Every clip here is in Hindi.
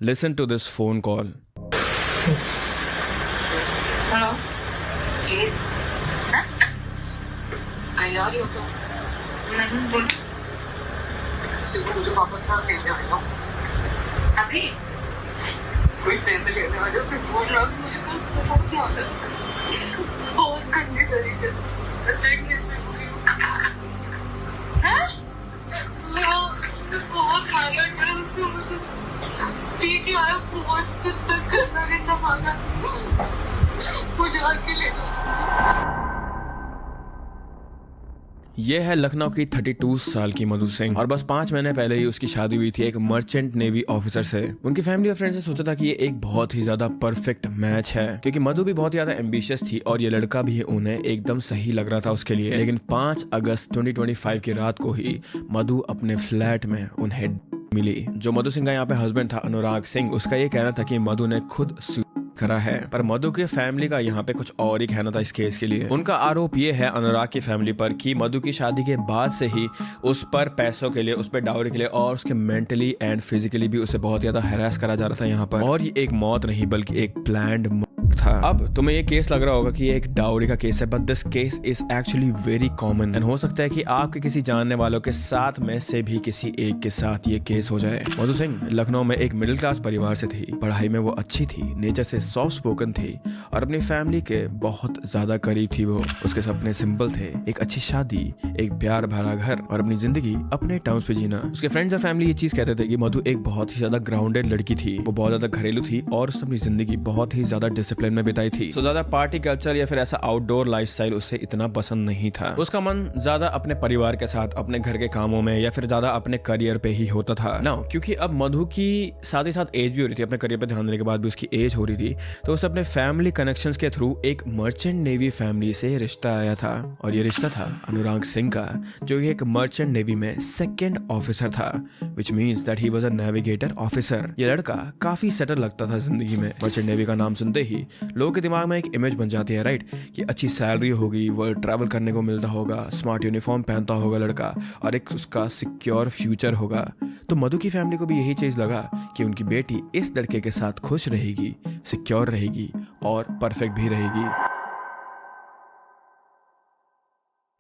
Listen to this phone call. Hello जी हाँ? कहीं जा रही हो क्या? नहीं बोलो सिर्फ मुझे वापस ना लेने आ जाओ। अभी कोई फ्रेंड लेने आ जाओ। फिर बोल रहा हूँ मुझे कल बहुत याद है, बहुत गंदी तरीके से अटैक हाँ? बहुत मारा कर उसने मुझे पी के आया, बहुत डिस्टर्ब करना नहीं संभाला, मुझे आके ले जाओ। ये है लखनऊ की 32 साल की मधु सिंह और बस 5 महीने पहले ही उसकी शादी हुई थी एक मर्चेंट नेवी ऑफिसर से। उनकी फैमिली और फ्रेंड्स ने सोचा था कि ये एक बहुत ही ज्यादा परफेक्ट मैच है क्योंकि मधु भी बहुत ज्यादा एम्बिशियस थी और ये लड़का भी उन्हें एकदम सही लग रहा था उसके लिए। लेकिन 5 अगस्त 2025 की रात को ही मधु अपने फ्लैट में उन्हें मिली। जो मधु सिंह का यहाँ पे हस्बैंड था अनुराग सिंह, उसका ये कहना था कि मधु ने खुद करा है, पर मधु के फैमिली का यहाँ पे कुछ और ही कहना था इस केस के लिए। उनका आरोप ये है अनुराग की फैमिली पर कि मधु की शादी के बाद से ही उस पर पैसों के लिए, उस पर डाउरी के लिए और उसके मेंटली एंड फिजिकली भी उसे बहुत ज्यादा हैरेस करा जा रहा था यहाँ पर। और ये एक मौत नहीं बल्कि एक प्लान्ड था। अब तुम्हें ये केस लग रहा होगा कि ये एक डाउरी का केस है, but this case is actually very common and हो सकता है कि आपके किसी जानने वालों के साथ में से भी किसी एक के साथ ये केस हो जाए। मधु सिंह लखनऊ में एक मिडिल क्लास परिवार से थी। पढ़ाई में वो अच्छी थी, नेचर से सॉफ्ट स्पोकन थी और अपनी फैमिली के बहुत ज्यादा करीब थी वो। उसके सपने सिंपल थे, एक अच्छी शादी, एक प्यार भरा घर और अपनी जिंदगी अपने टर्म्स पे जीना। उसके फ्रेंड्स और फैमिली ये चीज कहते थे कि मधु एक बहुत ही ज्यादा ग्राउंडेड लड़की थी, वो बहुत ज्यादा घरेलू थी और उसने अपनी जिंदगी बहुत ही ज्यादा डिसिप्लिन में बिताई थी। सो ज्यादा पार्टी कल्चर या फिर ऐसा आउटडोर लाइफस्टाइल उससे इतना पसंद नहीं था। उसका मन ज्यादा अपने परिवार के साथ, अपने घर के कामों में या फिर ज्यादा अपने करियर पे ही होता था ना। क्योंकि अब मधु की साथ ही साथ एज भी हो रही थी, अपने करियर पे ध्यान देने के बाद भी उसकी एज हो रही थी, तो उसे अपने फैमिली कनेक्शंस के थ्रू एक मर्चेंट नेवी फैमिली से रिश्ता आया था। और ये रिश्ता था अनुराग सिंह का, जो एक मर्चेंट नेवी में सेकंड ऑफिसर था, which means that he was a navigator officer. ये लड़का काफी सेटल लगता था जिंदगी में। मर्चेंट नेवी का नाम सुनते ही लोगों के दिमाग में एक इमेज बन जाती है, राइट, कि अच्छी सैलरी होगी, वर्ल्ड ट्रैवल करने को मिलता होगा, स्मार्ट यूनिफॉर्म पहनता होगा लड़का और एक उसका सिक्योर फ्यूचर होगा। तो मधु की फैमिली को भी यही चीज लगा कि उनकी बेटी इस लड़के के साथ खुश रहेगी, सिक्योर रहेगी और परफेक्ट भी रहेगी।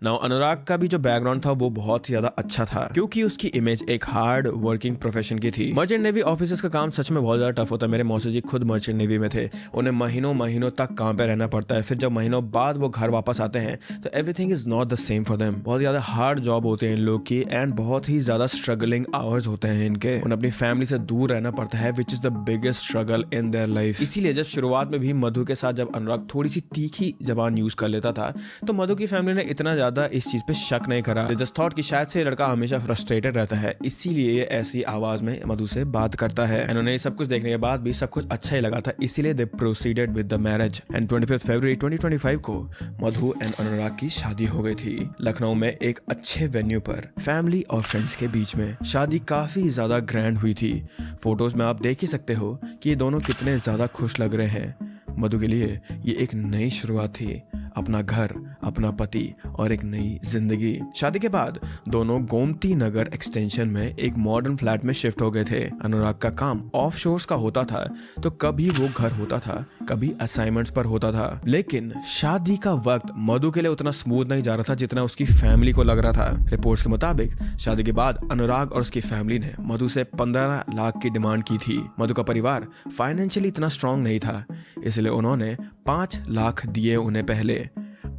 नाउ अनुराग का भी जो बैकग्राउंड था वो बहुत ही ज्यादा अच्छा था क्योंकि उसकी इमेज एक हार्ड वर्किंग प्रोफेशन की थी। मर्चेंट नेवी ऑफिसर्स का काम सच में बहुत ज्यादा टफ होता है। मेरे मौसी जी खुद मर्चेंट नेवी में थे, उन्हें महीनों महीनों तक काम पे रहना पड़ता है। फिर जब महीनों बाद वो घर वापस आते हैं तो everything is not the same for them. बहुत ज्यादा हार्ड जॉब होते हैं इन लोग की एंड बहुत ही ज्यादा स्ट्रगलिंग आवर्स होते हैं इनके। उन्हें अपनी फैमिली से दूर रहना पड़ता है, which is the biggest struggle in their life. इसीलिए जब शुरुआत में भी मधु के साथ जब अनुराग थोड़ी सी तीखी जबान यूज कर लेता था तो मधु की फैमिली ने इतना ज्यादा इस चीज पे शक नहीं करा। जस्ट थॉट कि शायद से लड़का हमेशा फ्रस्ट्रेटेड रहता है, इसीलिए ये ऐसी आवाज में मधु से बात करता है। उन्हें सब कुछ देखने के बाद भी सब कुछ अच्छा ही लगा था, इसीलिए they proceeded with the marriage and 25 फरवरी 2025 को मधु एंड अनुराग की शादी हो गई थी लखनऊ में एक अच्छे वेन्यू पर, फैमिली और फ्रेंड्स के बीच में। शादी काफी ज्यादा ग्रैंड हुई थी। फोटोज में आप देख ही सकते हो कि ये दोनों कितने ज्यादा खुश लग रहे हैं। मधु के लिए ये एक नई शुरुआत थी, अपना घर, अपना पति और एक नई जिंदगी। शादी के बाद दोनों गोमती नगर एक्सटेंशन में एक मॉडर्न फ्लैट में शिफ्ट हो गए थे। अनुराग का काम ऑफ शोर्स का होता था, तो कभी वो घर होता था, कभी असाइनमेंट्स पर होता था। लेकिन शादी का वक्त मधु के लिए उतना स्मूथ नहीं जा रहा था जितना उसकी फैमिली को लग रहा था। रिपोर्ट्स के मुताबिक शादी के बाद अनुराग और उसकी फैमिली ने मधु से 15 लाख की डिमांड की थी। मधु का परिवार फाइनेंशियली इतना स्ट्रांग नहीं था, इसलिए उन्होंने 5 लाख दिए उन्हें पहले,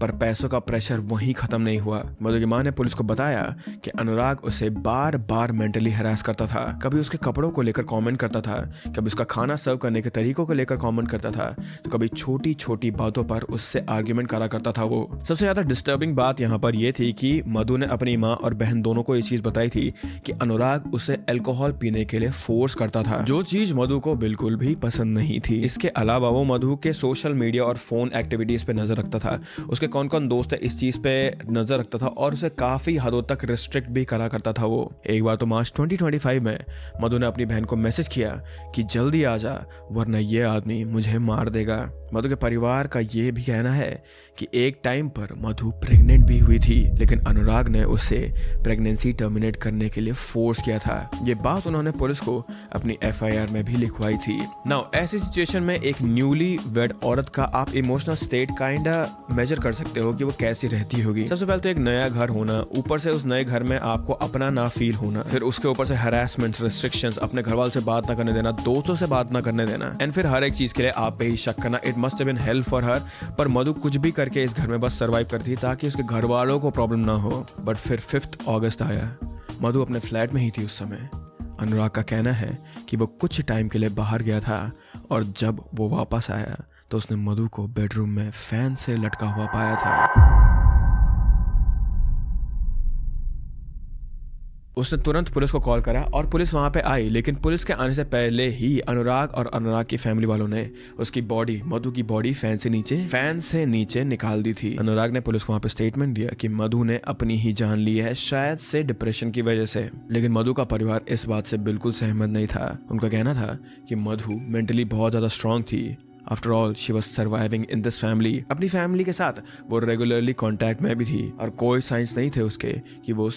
पर पैसों का प्रेशर वहीं खत्म नहीं हुआ। मधु की मां ने पुलिस को बताया कि अनुराग उसे बार बार मेंटली हैरास करता था। कभी उसके कपड़ों को लेकर कमेंट करता था, कभी उसका खाना सर्व करने के तरीकों को लेकर कमेंट करता था, तो कभी छोटी छोटी बातों पर उससे आर्ग्यूमेंट करा करता था वो। सबसे ज्यादा डिस्टर्बिंग बात यहाँ पर यह थी कि मधु ने अपनी माँ और बहन दोनों को ये चीज बताई थी कि अनुराग उसे अल्कोहल पीने के लिए फोर्स करता था, जो चीज मधु को बिल्कुल भी पसंद नहीं थी। इसके अलावा वो मधु के सोशल मीडिया और फोन एक्टिविटीज पे नजर रखता था, उसके कौन कौन दोस्त है इस चीज पे नजर रखता था और उसे काफी हदों तक रिस्ट्रिक्ट भी करा करता था वो। एक बार तो मार्च 2025 में मधु ने अपनी बहन को मैसेज किया कि जल्दी आ जा वरना ये आदमी मुझे मार देगा। मधु के परिवार का ये भी कहना है कि एक टाइम पर मधु प्रेग्नेंट भी हुई थी, लेकिन अनुराग ने उसे प्रेगनेंसी टर्मिनेट करने के लिए फोर्स किया था। ये बात उन्होंने पुलिस को अपनी FIR में भी लिखवाई थी। नाउ ऐसी सिचुएशन में एक न्यूली वेड औरत का आप इमोशनल स्टेट काइंडा मेजर कर सकते हो कि वो कैसी रहती होगी। सबसे पहले तो एक नया घर होना, ऊपर से उस नए घर में आपको अपना ना फील होना, फिर उसके ऊपर से हरासमेंट, रिस्ट्रिक्शंस, अपने घर वालों से बात ना करने देना, दोस्तों से बात ना करने देना, एंड फिर हर एक चीज के लिए आप पे ही शक करना। It must have been help for her. पर मधु कुछ भी करके इस घर में बस सरवाइव करती ताकि उसके घर वालों को प्रॉब्लम ना हो। बट फिर 5 अगस्त आया। मधु अपने फ्लैट में ही थी उस समय। अनुराग का कहना है कि वो कुछ टाइम के लिए बाहर गया था और जब वो वापस आया तो उसने मधु को बेडरूम में फैन से लटका हुआ पाया था। उसने तुरंत पुलिस को कॉल करा और पुलिस वहां पे आई, लेकिन पुलिस के आने से पहले ही अनुराग और अनुराग की फैमिली वालों ने उसकी बॉडी, मधु की बॉडी फैन से नीचे निकाल दी थी। अनुराग ने पुलिस को वहां पे स्टेटमेंट दिया कि मधु ने अपनी ही जान ली है, शायद से डिप्रेशन की वजह से। लेकिन मधु का परिवार इस बात से बिल्कुल सहमत नहीं था। उनका कहना था कि मधु मेंटली बहुत ज्यादा स्ट्रांग थी। After all she was surviving in this family. अपनी फैमिली के साथ वो रेगुलरली कॉन्टैक्ट में भी थी और कोई साइंस नहीं थे उसके कि वो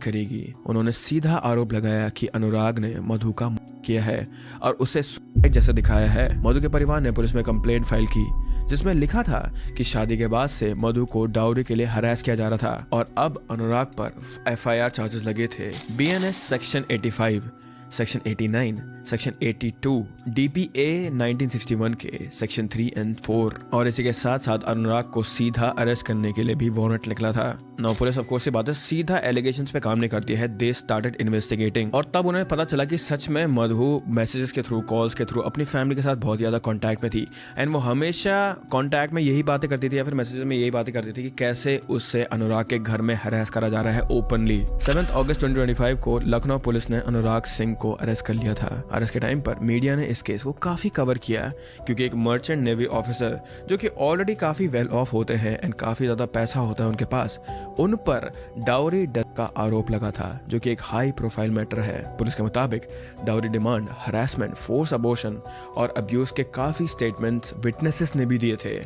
करेगी। उन्होंने सीधा आरोप लगाया कि अनुराग ने मधु का किया है और उसे सुसाइड जैसा दिखाया है। मधु के परिवार ने पुलिस में कंप्लेंट फाइल की जिसमें लिखा था कि शादी के बाद से मधु को डाउरी के लिए हरास किया जा रहा था और अब अनुराग पर FIR चार्जेस लगे थे। BNS section 85, section 89, section 82, DPA 1961 के सेक्शन 3 और 4 और इसी के साथ साथ अनुराग को सीधा अरेस्ट करने के लिए भी वारंट निकला था। नाउ पुलिस ऑफ कोर्स ये बातें सीधा एलिगेशंस पे काम नहीं करती है। दे स्टार्टेड इन्वेस्टिगेटिंग और तब उन्हें पता चला कि सच में मधु मैसेजेस के थ्रू, कॉल्स के थ्रू अपनी फैमिली के साथ बहुत ज्यादा कांटेक्ट में थी एंड वो हमेशा कांटेक्ट में यही बातें करती थी या फिर मैसेजेस में यही बातें करती थी कि कैसे उससे अनुराग के घर में हरास करा जा रहा है ओपनली। 7 अगस्त 2025 को लखनऊ पुलिस ने अनुराग सिंह को अरेस्ट कर लिया था। अरेस्ट के टाइम पर मीडिया ने इस केस को काफी कवर किया क्योंकि एक मर्चेंट नेवी ऑफिसर जो कि ऑलरेडी काफी वेल ऑफ होते हैं एंड काफी ज्यादा पैसा होता है उनके पास, उन पर डाउरी डेथ का आरोप लगा था जो कि एक हाई प्रोफाइल मैटर है। पुलिस के मुताबिक dowry demand, harassment, force abortion और अब्यूज के काफी स्टेटमेंट्स विटनेसेस ने भी दिए थे।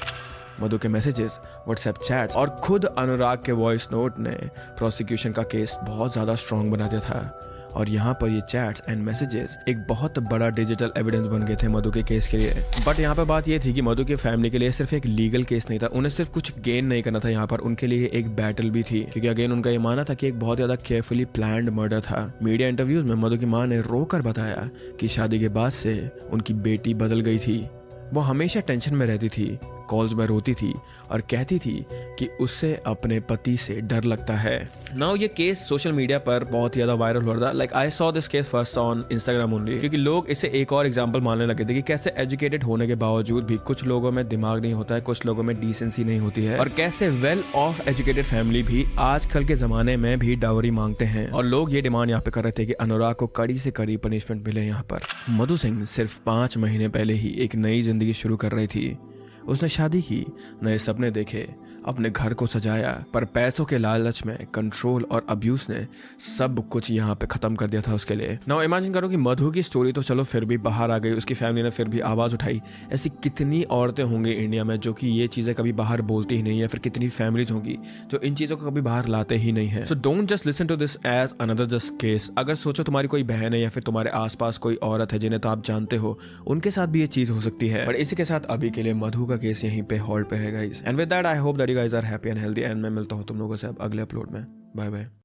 मधु के मैसेजेस, व्हाट्सएप चैट्स और खुद अनुराग के वॉइस नोट ने प्रोसिक्यूशन का केस बहुत ज्यादा स्ट्रॉन्ग बना दिया था और यहाँ पर ये चैट्स एंड मैसेजेस एक बहुत बड़ा डिजिटल एविडेंस बन गए थे मधु के केस के लिए। बट यहाँ पर बात ये थी कि मधु की फैमिली के लिए सिर्फ एक लीगल केस नहीं था, उन्हें सिर्फ कुछ गेन नहीं करना था, यहाँ पर उनके लिए एक बैटल भी थी क्योंकि अगेन उनका ये मानना था कि एक बहुत ज्यादा केयरफुली प्लान्ड मर्डर था। मीडिया इंटरव्यूज में मधु की माँ ने रोकर बताया कि शादी के बाद से उनकी बेटी बदल गई थी। वो हमेशा टेंशन में रहती थी, कॉल्स में रोती थी और कहती थी कि उससे अपने पति से डर लगता है। नाउ ये केस सोशल मीडिया पर बहुत ही ज्यादा वायरल हो रहा था। Like I saw this case first on Instagram only क्योंकि लोग इसे एक और एग्जांपल मानने लगे थे कि कैसे एजुकेटेड होने के बावजूद भी कुछ लोगों में दिमाग नहीं होता है, कुछ लोगों में डिसेंसी नहीं होती है और कैसे वेल ऑफ एजुकेटेड फैमिली भी आजकल के जमाने में भी डावरी मांगते हैं। और लोग ये डिमांड यहाँ पे कर रहे थे कि अनुराग को कड़ी से कड़ी पनिशमेंट मिले। यहाँ पर मधु सिंह सिर्फ 5 महीने पहले ही एक नई जिंदगी शुरू कर रही थी। उसने शादी की, नए सपने देखे, अपने घर को सजाया, पर पैसों के लालच में कंट्रोल और अब्यूज ने सब कुछ यहाँ पे खत्म कर दिया था उसके लिए। नाउ इमेजिन करो कि मधु की स्टोरी तो चलो फिर भी बाहर आ गई, उसकी फैमिली ने फिर भी आवाज उठाई। ऐसी कितनी औरतें होंगी इंडिया में जो कि ये चीजें कभी बाहर बोलती ही नहीं है, फिर कितनी फैमिलीज होंगी जो इन चीजों को कभी बाहर लाते ही नहीं है। So don't just listen to this as another just case. अगर सोचो तुम्हारी कोई बहन है या फिर तुम्हारे आसपास कोई औरत है जिन्हें तो आप जानते हो, उनके साथ भी ये चीज हो सकती है। बट इसी के साथ अभी के लिए मधु का केस यहीं पे होल्ड पे है guys. And with that I hope that you guys are happy and healthy and मैं मिलता हूँ तुम लोगों से अब अगले अपलोड में। Bye bye.